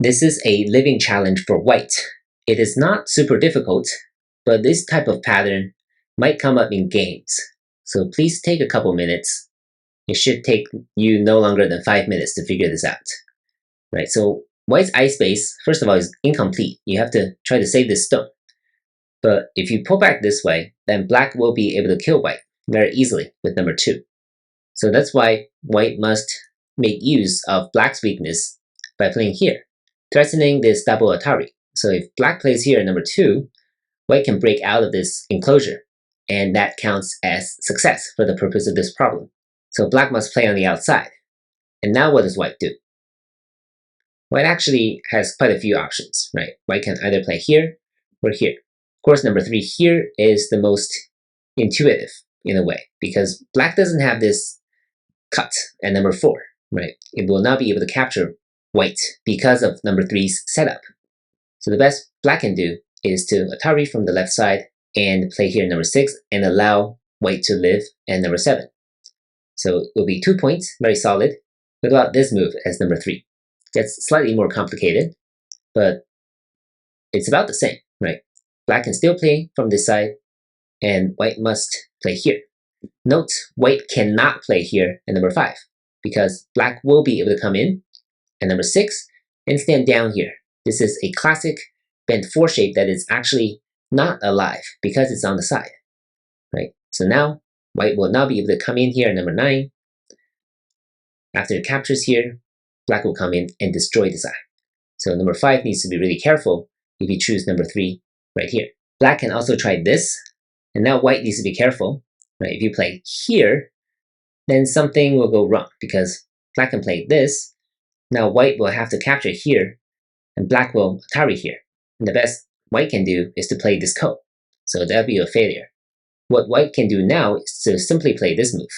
This is a living challenge for white. It is not super difficult, but this type of pattern might come up in games. So please take a couple minutes. It should take you no longer than 5 minutes to figure this out. Right, so white's ice space, first of all, is incomplete. You have to try to save this stone. But if you pull back this way, then black will be able to kill white very easily with number 2. So that's why white must make use of black's weakness by playing here, threatening this double Atari. So if black plays here at number 2, white can break out of this enclosure, and that counts as success for the purpose of this problem. So black must play on the outside. And now what does white do? White actually has quite a few options, right? White can either play here or here. Of course, number 3 here is the most intuitive in a way, because black doesn't have this cut at number 4, right? It will not be able to capture white because of number 3's setup. So the best black can do is to Atari from the left side and play here number 6 and allow white to live at number 7. So it will be 2 points, very solid. What about this move as number 3? Gets slightly more complicated, but it's about the same, right? Black can still play from this side, and white must play here. Note, white cannot play here at number 5, because black will be able to come in at number 6 and stand down here. This is a classic bent 4 shape that is actually not alive because it's on the side, right? So now white will not be able to come in here at number 9. After it captures here, black will come in and destroy this eye. So number 5 needs to be really careful if you choose number 3 right here. Black can also try this, and now white needs to be careful, right? If you play here, then something will go wrong because black can play this. Now white will have to capture here, and black will Atari here. And the best white can do is to play this ko. So that'll be a failure. What white can do now is to simply play this move.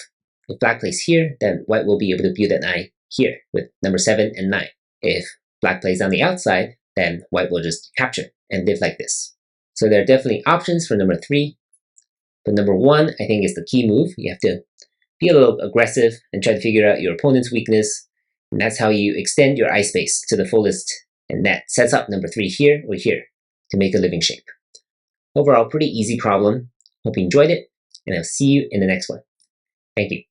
If black plays here, then white will be able to build an eye here with number 7 and 9. If black plays on the outside, then white will just capture and live like this. So there are definitely options for number 3. But number 1, I think, is the key move. You have to be a little aggressive and try to figure out your opponent's weakness. And that's how you extend your eye space to the fullest. And that sets up number 3 here or here to make a living shape. Overall, pretty easy problem. Hope you enjoyed it, and I'll see you in the next one. Thank you.